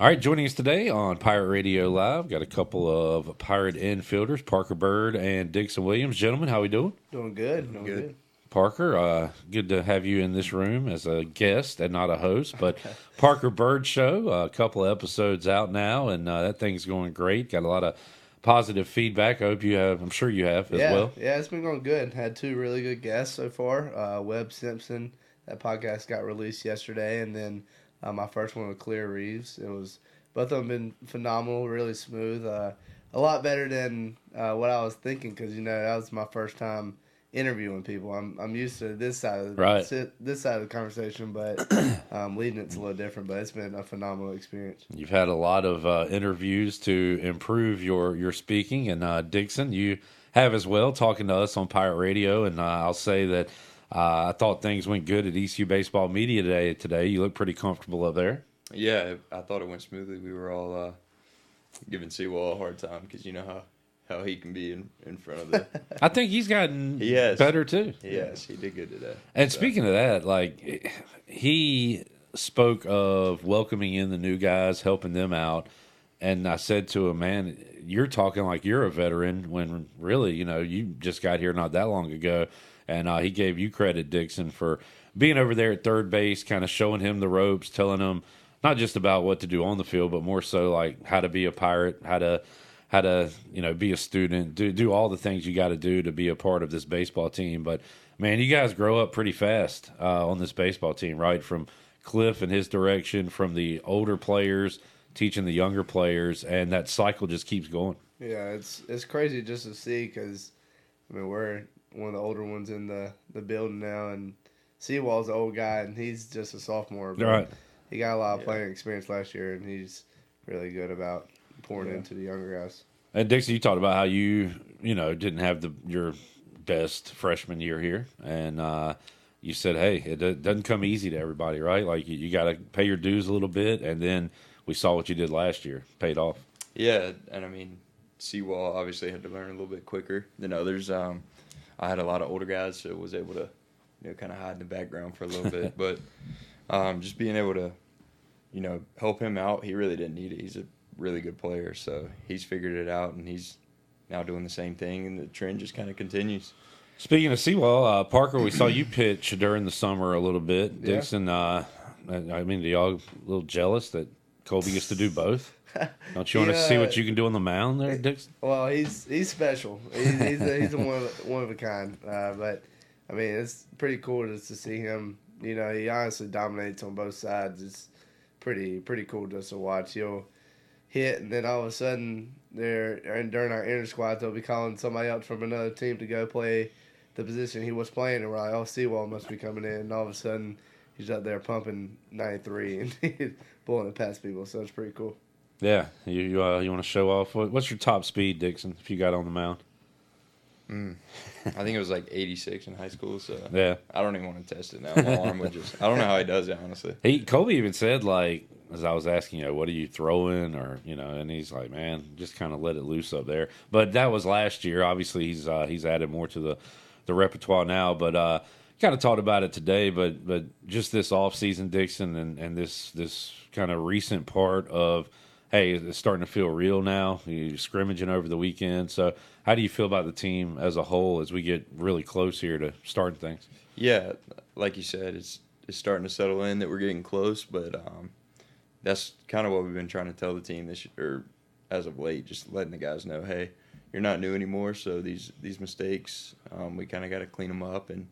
All right, joining us today on Pirate Radio Live, got a couple of Pirate infielders, Parker Byrd and Dixon Williams. Gentlemen, how we doing? Doing good. Doing good. Parker, good to have you in this room as a guest and not a host. But Parker Byrd Show, a couple of episodes out now, and that thing's going great. Got a lot of positive feedback. I hope you have. I'm sure you have as well. Yeah, it's been going good. Had two really good guests so far. Webb Simpson, that podcast got released yesterday, and then my first one with Claire Reeves. It was both of them been phenomenal, really smooth. A lot better than what I was thinking because that was my first time interviewing people. I'm used to this side of the conversation, but leading it's a little different. But it's been a phenomenal experience. You've had a lot of interviews to improve your speaking, and Dixon, you have as well, talking to us on Pirate Radio. And I'll say that I thought things went good at ECU Baseball Media Day today. You look pretty comfortable up there. Yeah, I thought it went smoothly. We were all giving Seawall a hard time because you know how he can be in front of the. I think he's gotten better too. Yes, he did good today. And speaking of that, like he spoke of welcoming in the new guys, helping them out, and I said to him, "Man, you're talking like you're a veteran when really, you just got here not that long ago." And he gave you credit, Dixon, for being over there at third base, kind of showing him the ropes, telling him not just about what to do on the field, but more so like how to be a Pirate, how to be a student, do all the things you got to do to be a part of this baseball team. But man, you guys grow up pretty fast on this baseball team, right? From Cliff and his direction, from the older players teaching the younger players, and that cycle just keeps going. Yeah, it's crazy just to see because we're one of the older ones in the building now, and Seawall's an old guy, and he's just a sophomore. But right. He got a lot of playing experience last year, and he's really good about pouring into the younger guys. And Dixie, you talked about how you didn't have your best freshman year here, and you said, hey, it doesn't come easy to everybody, right? Like you got to pay your dues a little bit, and then we saw what you did last year, paid off. Yeah, and Seawall obviously had to learn a little bit quicker than others. I had a lot of older guys, so was able to kind of hide in the background for a little bit, but just being able to help him out, he really didn't need it. He's a really good player, so he's figured it out, and he's now doing the same thing, and the trend just kind of continues. Speaking of Seawall, Parker, we saw you pitch during the summer a little bit. Yeah. Dixon, do y'all a little jealous that Colby gets to do both? Don't you want to see what you can do on the mound there, Dixon? Well, he's special. He's a one of a kind. But it's pretty cool just to see him. He honestly dominates on both sides. It's pretty cool just to watch. He'll hit, and then all of a sudden, during our inter squad, they'll be calling somebody else from another team to go play the position he was playing, and we're like, oh, Seawall must be coming in, and all of a sudden, he's up there pumping 93 and he's pulling it past people, so it's pretty cool. Yeah, you want to show off? What's your top speed, Dixon, if you got on the mound? I think it was like 86 in high school, so yeah. I don't even want to test it now. My arm would just – I don't know how he does it, honestly. Colby even said, like, as I was asking, what are you throwing? Or, and he's like, man, just kind of let it loose up there. But that was last year. Obviously, he's added more to the repertoire now. But kind of talked about it today. But just this offseason, Dixon, and this kind of recent part of, hey, it's starting to feel real now. You're scrimmaging over the weekend. So how do you feel about the team as a whole as we get really close here to starting things? Yeah, like you said, it's starting to settle in that we're getting close, but that's kind of what we've been trying to tell the team this year, as of late, just letting the guys know, hey, you're not new anymore, so these mistakes, we kind of got to clean them up, and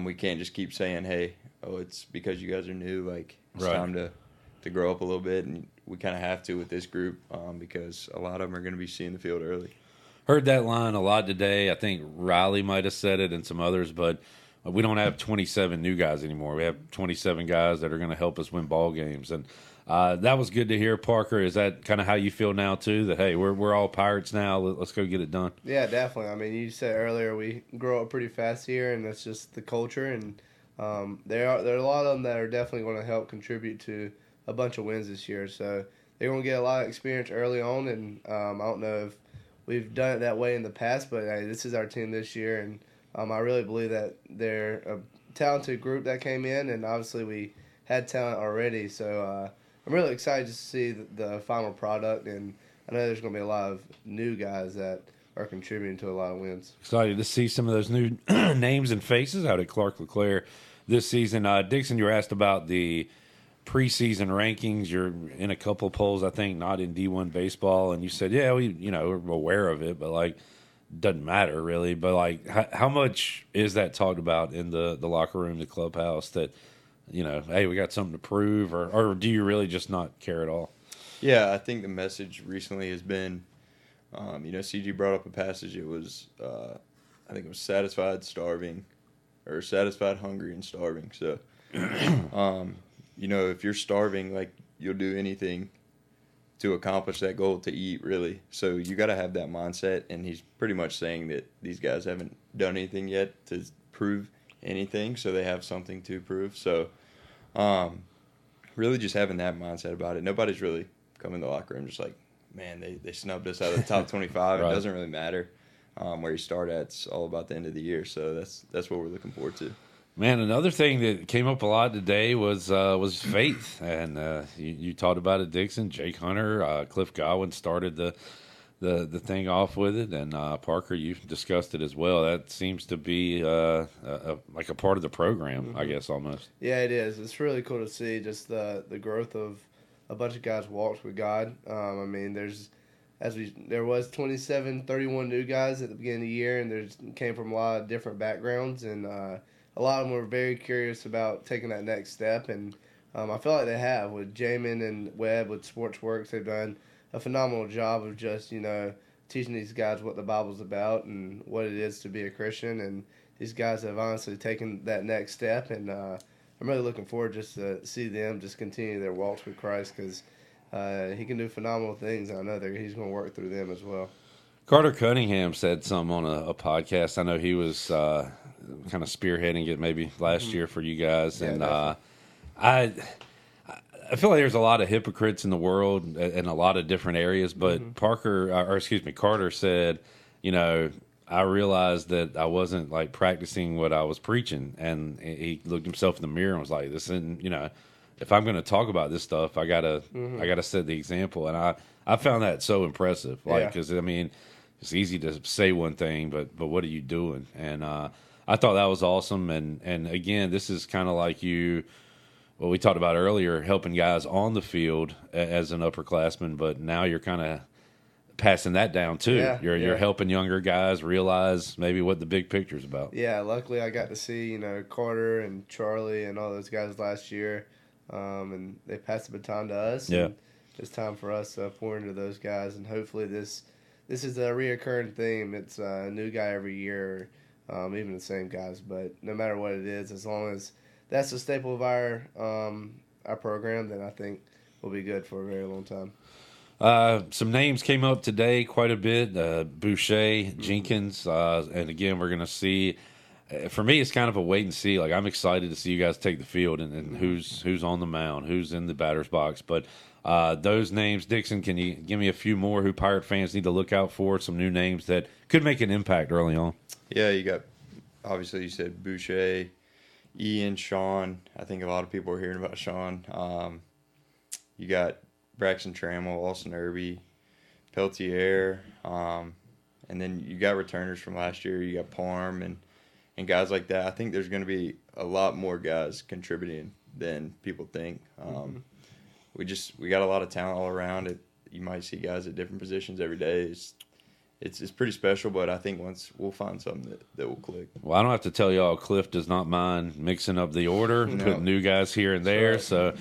we can't just keep saying, hey, it's because you guys are new, like it's time to grow up a little bit, and we kind of have to with this group because a lot of them are going to be seeing the field early. Heard that line a lot today. I think Riley might have said it and some others, but we don't have 27 new guys anymore. We have 27 guys that are going to help us win ball games, and that was good to hear. Parker, is that kind of how you feel now too? That hey, we're all Pirates now. Let's go get it done. Yeah, definitely. You said earlier we grow up pretty fast here, and that's just the culture. And there are a lot of them that are definitely going to help contribute to a bunch of wins this year. So they're going to get a lot of experience early on, and I don't know if we've done it that way in the past, but hey, this is our team this year, and I really believe that they're a talented group that came in, and obviously we had talent already, so I'm really excited to see the final product, and I know there's going to be a lot of new guys that are contributing to a lot of wins. Excited to see some of those new names and faces out at Clark LeClaire this season. Dixon, you were asked about the preseason rankings. You're in a couple polls, I think, not in D1 baseball, and you said, yeah, we're aware of it, but like, doesn't matter really. But like, how much is that talked about in the locker room, the clubhouse, that hey, we got something to prove, or do you really just not care at all? Yeah, I think the message recently has been, CG brought up a passage. It was, I think it was satisfied, starving, or satisfied, hungry, and starving. So, if you're starving, like, you'll do anything to accomplish that goal, to eat, really. So you got to have that mindset, and he's pretty much saying that these guys haven't done anything yet to prove anything, so they have something to prove. So really just having that mindset about it. Nobody's really come in the locker room just like, man, they snubbed us out of the top 25. Right. It doesn't really matter where you start at. It's all about the end of the year, so that's what we're looking forward to. Man, another thing that came up a lot today was faith, and you talked about it, Dixon. Jake Hunter, Cliff Godwin started the thing off with it, and Parker, you've discussed it as well. That seems to be like a part of the program, I guess, almost. Yeah, it is. It's really cool to see just the growth of a bunch of guys walked with God. I mean, there was 27, 31 new guys at the beginning of the year, and came from a lot of different backgrounds, and a lot of them were very curious about taking that next step, and I feel like they have. With Jamin and Webb with Sportsworks, they've done a phenomenal job of just, teaching these guys what the Bible's about and what it is to be a Christian, and these guys have honestly taken that next step, and I'm really looking forward just to see them just continue their walks with Christ, because he can do phenomenal things, and I know that he's going to work through them as well. Carter Cunningham said something on a podcast. I know he was kind of spearheading it maybe last year for you guys. And I feel like there's a lot of hypocrites in the world in a lot of different areas. But Carter said, I realized that I wasn't like practicing what I was preaching. And he looked himself in the mirror and was like, this isn't, if I'm going to talk about this stuff, I gotta set the example. And I found that so impressive. Because it's easy to say one thing, but what are you doing? And I thought that was awesome. And again, this is kind of like what we talked about earlier, helping guys on the field as an upperclassman, but now you're kind of passing that down too. Yeah, you're helping younger guys realize maybe what the big picture's about. Yeah, luckily I got to see, Carter and Charlie and all those guys last year, and they passed the baton to us. Yeah. And it's time for us to pour into those guys, and hopefully this is a reoccurring theme. It's a new guy every year, even the same guys. But no matter what it is, as long as that's the staple of our program, then I think we'll be good for a very long time. Some names came up today quite a bit. Boucher, Jenkins, and again, we're going to see. For me, it's kind of a wait and see. Like, I'm excited to see you guys take the field and who's on the mound, who's in the batter's box. But those names, Dixon, can you give me a few more who Pirate fans need to look out for? Some new names that could make an impact early on. Yeah, you got, obviously you said Boucher, Ian, Sean. I think a lot of people are hearing about Sean. You got Braxton Trammell, Austin Irby, Peltier, and then you got returners from last year. You got Parm and guys like that. I think there's going to be a lot more guys contributing than people think. We got a lot of talent all around. You might see guys at different positions every day. It's pretty special, but I think once we'll find something that will click. Well, I don't have to tell y'all, Cliff does not mind mixing up the order, putting new guys here and there. Right. So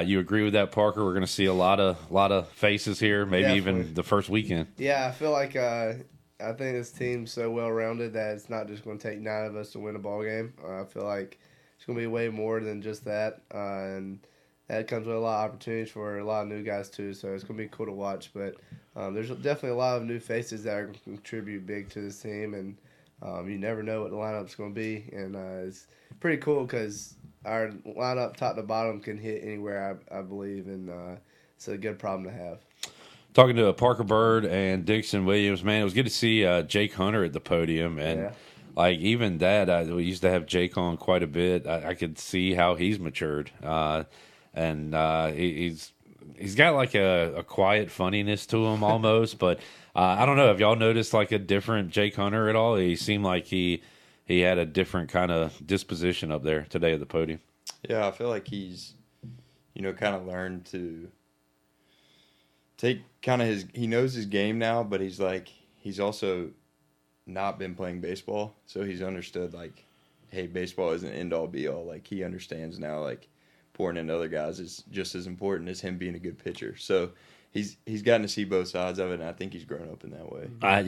you agree with that, Parker? We're going to see a lot of faces here, maybe even the first weekend. Yeah, I feel like I think this team's so well-rounded that it's not just going to take 9 of us to win a ball game. I feel like it's going to be way more than just that, and that comes with a lot of opportunities for a lot of new guys too, so it's going to be cool to watch. But there's definitely a lot of new faces that are going to contribute big to this team, and you never know what the lineup's going to be. And it's pretty cool because our lineup top to bottom can hit anywhere, I believe, and it's a good problem to have. Talking to Parker Byrd and Dixon Williams, man, it was good to see Jake Hunter at the podium. And, like, even that, we used to have Jake on quite a bit. I could see how he's matured. And he's he's got like a quiet funniness to him almost. But I don't know. Have y'all noticed like a different Jake Hunter at all? He seemed like he had a different kind of disposition up there today at the podium. Yeah, I feel like he's, kind of learned to take kind of he knows his game now, but he's also not been playing baseball. So he's understood like, hey, baseball isn't end all be all. Like he understands now, like pouring into other guys is just as important as him being a good pitcher. So he's gotten to see both sides of it, and I think he's grown up in that way. I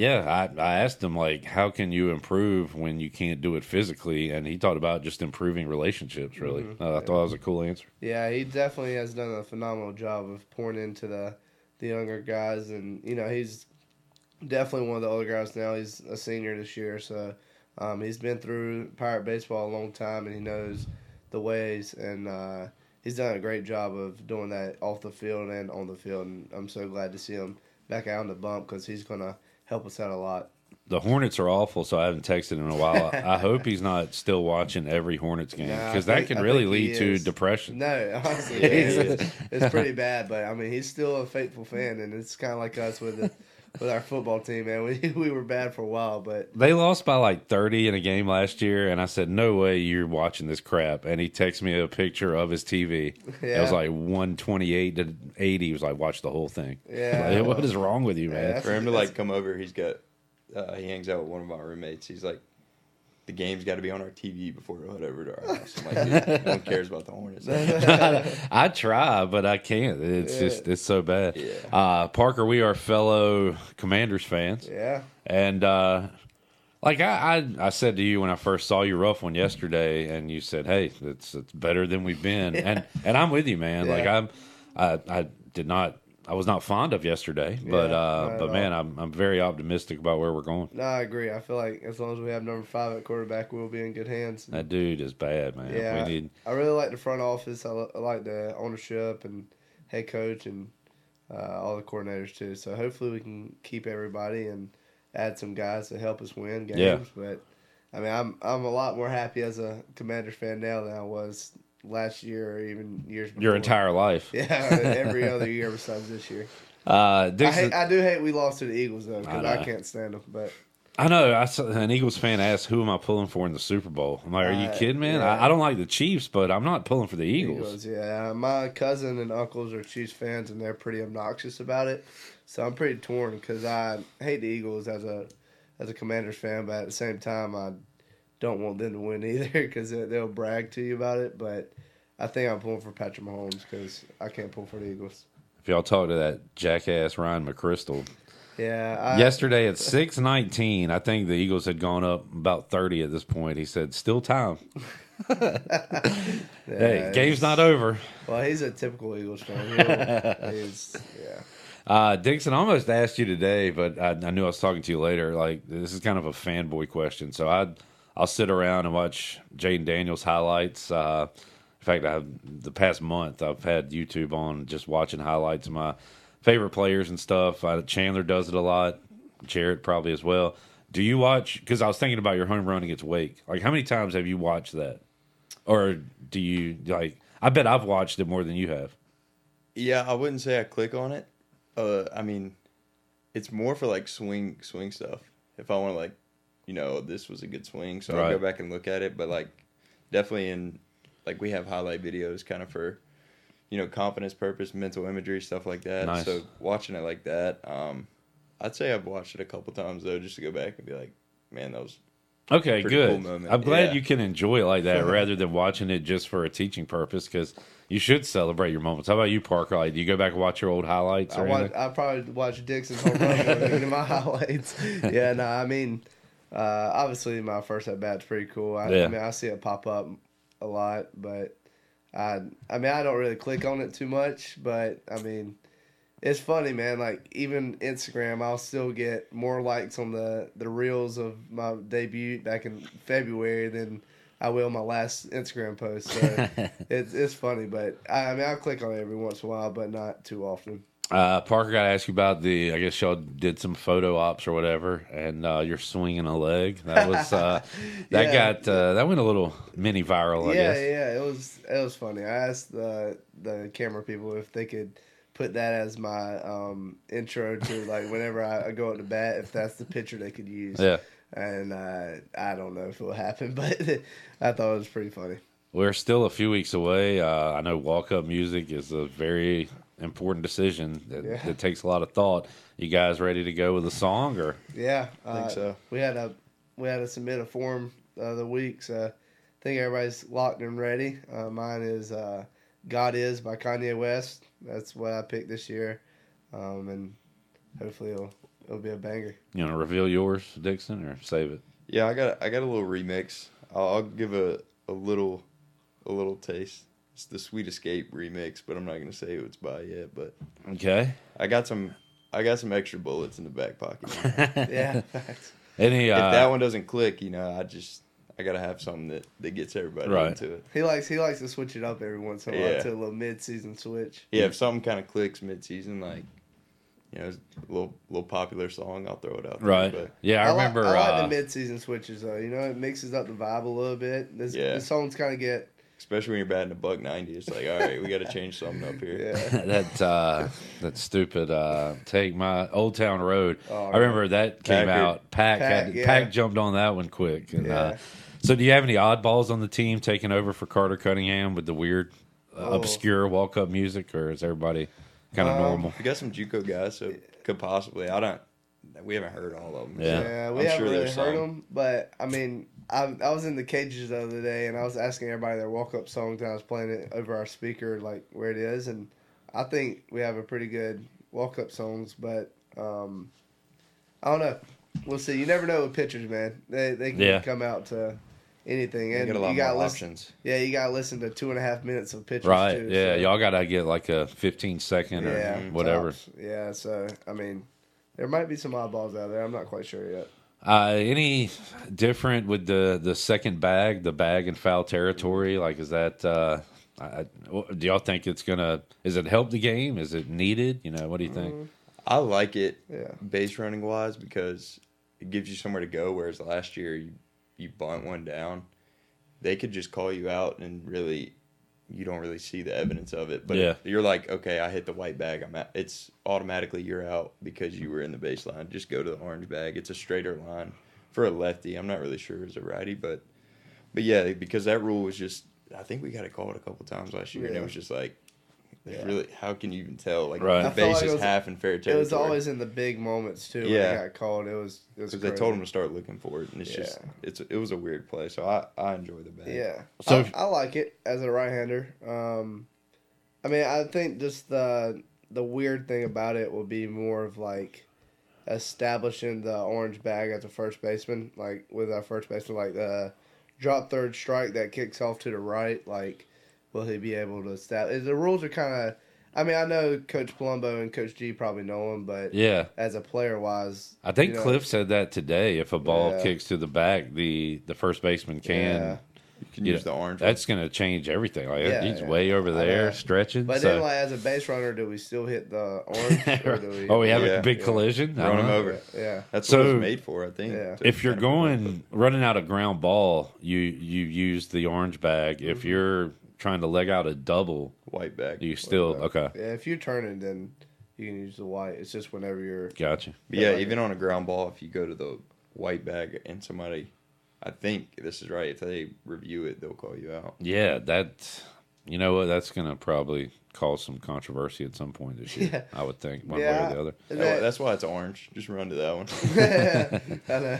asked him, like, how can you improve when you can't do it physically? And he talked about just improving relationships, really. I thought that was a cool answer. Yeah, he definitely has done a phenomenal job of pouring into the younger guys. And, he's definitely one of the older guys now. He's a senior this year, so he's been through Pirate baseball a long time, and he knows the ways. And he's done a great job of doing that off the field and on the field, and I'm so glad to see him back out on the bump because he's going to help us out a lot. The Hornets are awful, so I haven't texted him in a while. I hope he's not still watching every Hornets game because that can really lead to depression. No, honestly, it's pretty bad, but, I mean, he's still a faithful fan, and it's kind of like us with our football team, man. We were bad for a while, but they lost by like 30 in a game last year, and I said, no way you're watching this crap. And he texted me a picture of his TV. Yeah. It was like 128 to 80. He was like, watch the whole thing. Yeah. Like, what is wrong with you, man? For him to like come over, he's got he hangs out with one of my roommates. He's like, the game's got to be on our TV before we head over to our house. I'm like, dude, no one cares about the Hornets. I try, but I can't. It's so bad. Yeah. Parker, we are fellow Commanders fans. Yeah. And like I said to you when I first saw your rough one yesterday, and you said, hey, it's better than we've been. And I'm with you, man. Yeah. Like I was not fond of yesterday, but man, I'm very optimistic about where we're going. No, I agree. I feel like as long as we have number 5 at quarterback, we'll be in good hands. That dude is bad, man. Yeah, I really like the front office. I like the ownership and head coach and all the coordinators too. So hopefully we can keep everybody and add some guys to help us win games. Yeah. But I mean, I'm a lot more happy as a Commanders fan now than I was last year or even years before. Your entire life. Yeah, every other year besides this year. Dixon, I do hate we lost to the Eagles, though, because I can't stand them. But I know. An Eagles fan asked, who am I pulling for in the Super Bowl? I'm like, are you kidding, man? Yeah. I don't like the Chiefs, but I'm not pulling for the Eagles. Yeah, my cousin and uncles are Chiefs fans, and they're pretty obnoxious about it. So I'm pretty torn because I hate the Eagles as a Commanders fan, but at the same time, I don't want them to win either because they'll brag to you about it. But I think I'm pulling for Patrick Mahomes because I can't pull for the Eagles. If y'all talk to that jackass Ryan McChrystal, yesterday at 6:19, I think the Eagles had gone up about 30 at this point. He said, "Still time." Hey, game's not over. Well, he's a typical Eagles fan. Dixon, I almost asked you today, but I knew I was talking to you later. Like, this is kind of a fanboy question, so I'll sit around and watch Jaden Daniels highlights. In fact, the past month I've had YouTube on just watching highlights of my favorite players and stuff. Chandler does it a lot. Jarrett probably as well. Do you watch? Because I was thinking about your home run against Wake. Like, how many times have you watched that? Or do you like? I bet I've watched it more than you have. Yeah, I wouldn't say I click on it. I mean, it's more for like swing stuff. If I want to this was a good swing, so I'll go back and look at it. But like, definitely we have highlight videos kind of for, confidence purpose, mental imagery, stuff like that. Nice. So watching it like that, I'd say I've watched it a couple times though, just to go back and be like, man, that was okay, good. Cool moment. I'm glad you can enjoy it like that rather than watching it just for a teaching purpose, because you should celebrate your moments. How about you, Parker? Like, do you go back and watch your old highlights? I probably watch Dixon's home run in my highlights. Yeah, no, I mean, obviously my first at bat's pretty cool. I mean, I see it pop up a lot, but I don't really click on it too much. But I mean, it's funny, man. Like, even Instagram, I'll still get more likes on the reels of my debut back in February than I will my last Instagram post. So it's funny, but I'll click on it every once in a while, but not too often. Parker, got to ask you about I guess y'all did some photo ops or whatever, and you're swinging a leg. That was that went a little mini viral. I guess. Yeah, it was funny. I asked the camera people if they could put that as my intro to like whenever I go up to bat, if that's the pitcher they could use. Yeah. And I don't know if it will happen, but I thought it was pretty funny. We're still a few weeks away. I know walk-up music is a very important decision that takes a lot of thought. You guys ready to go with a song, or? Yeah, I think so. We had to submit a form the other week, so I think everybody's locked and ready. Mine is "God Is" by Kanye West. That's what I picked this year, and hopefully it'll be a banger. You want to reveal yours, Dixon, or save it? Yeah, I got a little remix. I'll give a little taste. It's the Sweet Escape remix, but I'm not gonna say who it's by yet. But Okay. I got some extra bullets in the back pocket. Yeah. Any? If that one doesn't click, I gotta have something that gets everybody Right. into it. He likes to switch it up every once in a while Yeah. to a little mid-season switch. Yeah, if something kind of clicks mid-season, like a little popular song, I'll throw it out there. Right. But Yeah, I remember. I like the mid-season switches though. It mixes up the vibe a little bit. The songs kind of get. especially when you're batting $190, it's like, all right, we got to change something up here. Yeah. that stupid take my Old Town Road. Oh, I remember that came Packard. out. Pack Yeah. jumped on that one quick. And, Yeah. so do you have any oddballs on the team taking over for Carter Cunningham with the weird, obscure walk up music, or is everybody kind of normal? We got some JUCO guys, so could possibly. We haven't heard all of them. Yeah. Yeah, we I'm haven't sure really there's heard some. them, but I mean, I was in the cages the other day, and I was asking everybody their walk-up songs, and I was playing it over our speaker, like where it is, and I think we have a pretty good walk-up songs, but I don't know. We'll see. You never know with pitchers, man. They can come out to anything, You and got a lot you got more listen. options. Yeah, you got to listen to 2.5 minutes of pitchers Right. too. Yeah. so, Y'all got to get like a 15-second or whatever. tops. Yeah, so I mean, there might be some oddballs out there. I'm not quite sure yet. Any different with the second bag, the bag in foul territory? Like, is that? Do y'all think it's gonna? Is it help the game? Is it needed? What do you think? I like it Yeah. base running wise because it gives you somewhere to go, whereas last year you bunt one down. They could just call you out and really you don't really see the evidence of it. But you're like, okay, I hit the white bag. It's automatically you're out because you were in the baseline. Just go to the orange bag. It's a straighter line for a lefty. I'm not really sure as a righty, but yeah, because that rule was just. I think we got it called a couple times last year, and it was just like, really, how can you even tell? Like Right. the I felt base like is half in fair territory. It was always in the big moments too. When it got called, it was because they told them to start looking for it, and it's just it was a weird play. So I enjoy the bag. Yeah, So I like it as a right-hander. I mean, I think just the weird thing about it will be more of like establishing the orange bag as a first baseman, like with our first baseman, like the drop third strike that kicks off to the right. Like, will he be able to establish? The rules are kind of. I mean, I know Coach Palumbo and Coach G probably know him, but as a player wise, I think Cliff said that today. If a ball kicks to the back, the first baseman can. You can use the orange. That's going to change everything. Like he's way over there stretching. But then, like as a base runner, do we still hit the orange? Or do we? We have a big collision. Run him over. Yeah, that's what it's made for. I think. Yeah. If you're running out a ground ball, you use the orange bag. If you're trying to leg out a double, white bag. You still okay? Yeah, if you're turning, then you can use the white. It's just whenever you're. Gotcha. But yeah, even on a ground ball, if you go to the white bag and somebody. I think this is right. If they review it, they'll call you out. Yeah, you know what? That's going to probably cause some controversy at some point this year. I would think one way or the other. That's why it's orange. Just run to that one. I know.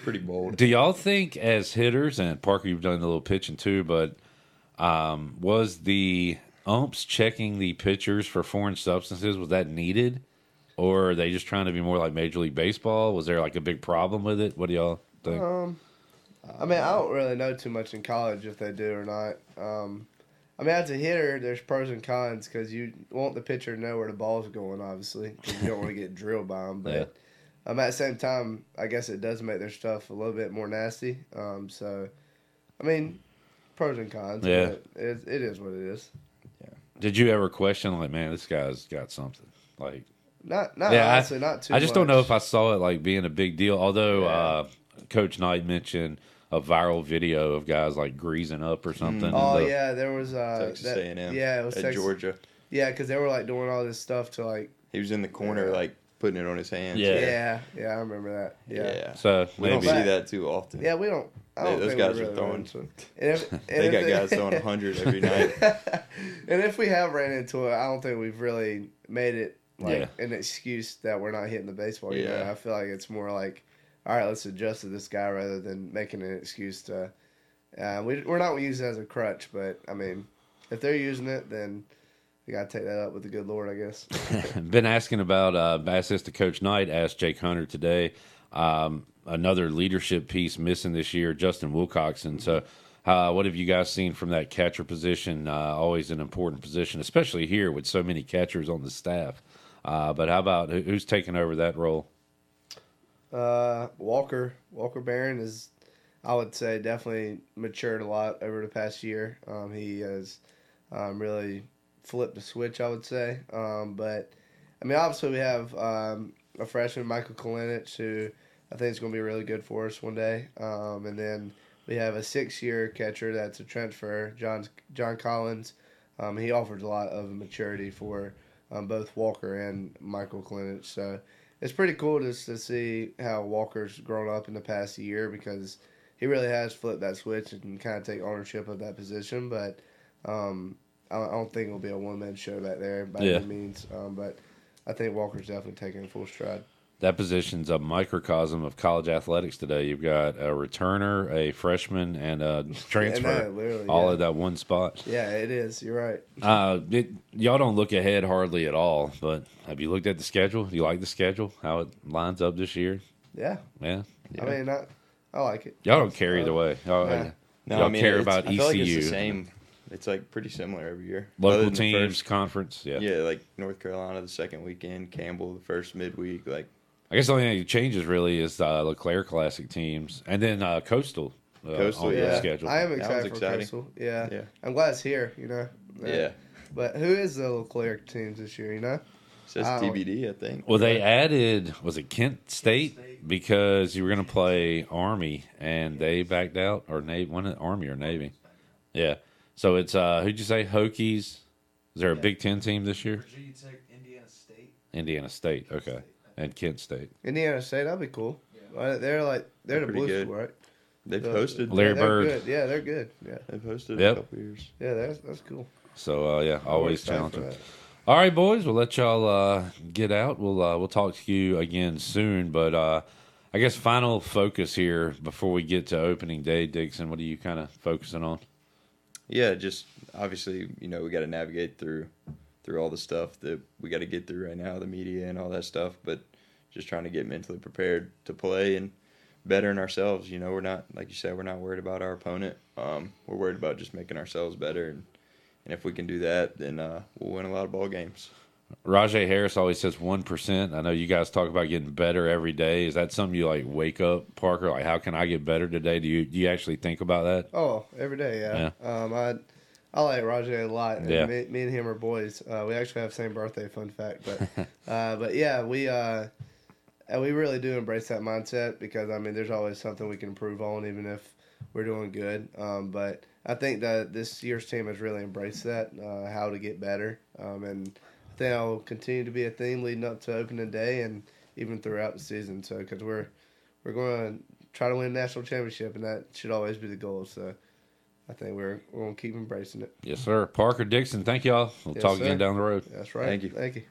Pretty bold. Do y'all think as hitters, and Parker, you've done a little pitching too, but was the umps checking the pitchers for foreign substances, was that needed? Or are they just trying to be more like Major League Baseball? Was there like a big problem with it? What do y'all think? I mean, I don't really know too much in college if they do or not. I mean, as a hitter, there's pros and cons because you want the pitcher to know where the ball's going, obviously, because you don't want to get drilled by them. But at the same time, I guess it does make their stuff a little bit more nasty. So, I mean, pros and cons. Yeah. But it is what it is. Yeah. Did you ever question, like, man, this guy's got something? Like, honestly, not too much. I just don't know if I saw it, like, being a big deal. Although Coach Knight mentioned a viral video of guys like greasing up or something. Oh yeah, there was Texas A&M. Yeah, it was at Texas. Georgia. Yeah, because they were like doing all this stuff to like. He was in the corner, like putting it on his hands. Yeah. Yeah, I remember that. Yeah. So We don't maybe see that too often. Yeah, we don't. I don't Those think guys we are really throwing. run into it. And if, and They if got guys throwing 100 every night. And if we have ran into it, I don't think we've really made it like an excuse that we're not hitting the baseball. You know? I feel like it's more like, all right, let's adjust to this guy rather than making an excuse to. We're not using it as a crutch, but I mean, if they're using it, then you got to take that up with the good Lord, I guess. Been asking about asked to Coach Knight, asked Jake Hunter today. Another leadership piece missing this year, Justin Wilcoxon. So, what have you guys seen from that catcher position? Always an important position, especially here with so many catchers on the staff. But how about who's taking over that role? Walker Barron is, I would say, definitely matured a lot over the past year. He has really flipped the switch, I would say. But I mean, obviously we have a freshman, Michael Kalinich, who I think is going to be really good for us one day. And then we have a 6-year catcher that's a transfer, John Collins. He offers a lot of maturity for both Walker and Michael Kalinich. So it's pretty cool just to see how Walker's grown up in the past year, because he really has flipped that switch and kind of take ownership of that position. But I don't think it'll be a one-man show back there by any means. But I think Walker's definitely taking a full stride. That position's a microcosm of college athletics today. You've got a returner, a freshman, and a transfer, all at that one spot. Yeah, it is. You're right. Y'all don't look ahead hardly at all, but have you looked at the schedule? Do you like the schedule, how it lines up this year? Yeah. Yeah. I mean, I like it. Y'all don't care either way. Y'all care about ECU. I feel like it's the same. It's like pretty similar every year. Local teams, conference. Yeah, like North Carolina the second weekend, Campbell the first midweek. Like, I guess the only thing that changes really is the LeClaire Classic teams, and then Coastal. On the schedule. I am excited for Coastal. Yeah. I'm glad it's here. You know. Yeah. But who is the LeClaire teams this year? You know. It says TBD, I think. Well, they added, was it Kent State? Because you were going to play Army, and they backed out, or Navy, Army or Navy. Yeah. So it's, who'd you say, Hokies? Is there a Big Ten team this year? Virginia Tech, Indiana State. Indiana State, okay. And Kent State. Indiana State, that'd be cool. Yeah. They're the Blue good. School, right? They've hosted. Larry Byrd. Good. Yeah, they're good. Yeah. They've hosted a couple years. Yeah, that's cool. So, always challenging. All right, boys, we'll let y'all get out. We'll talk to you again soon. But I guess final focus here before we get to opening day, Dixon, what are you kind of focusing on? Yeah, just obviously, we got to navigate through all the stuff that we got to get through right now, the media and all that stuff. But just trying to get mentally prepared to play and bettering ourselves. We're not, like you said, we're not worried about our opponent. We're worried about just making ourselves better. And if we can do that, then we'll win a lot of ball games. Rajay Harris always says 1%. I know you guys talk about getting better every day. Is that something you wake up, Parker? How can I get better today? Do you actually think about that? Oh, every day, yeah. I like Rajay a lot. And me and him are boys. We actually have the same birthday. Fun fact, but yeah, we really do embrace that mindset, because there's always something we can improve on, even if we're doing good. But I think that this year's team has really embraced that, how to get better, and I think that'll continue to be a theme leading up to opening day and even throughout the season. So, because we're going to try to win a national championship, and that should always be the goal. So, I think we're going to keep embracing it. Yes, sir. Parker, Dixon, thank y'all. We'll talk again down the road. That's right. Thank you. Thank you.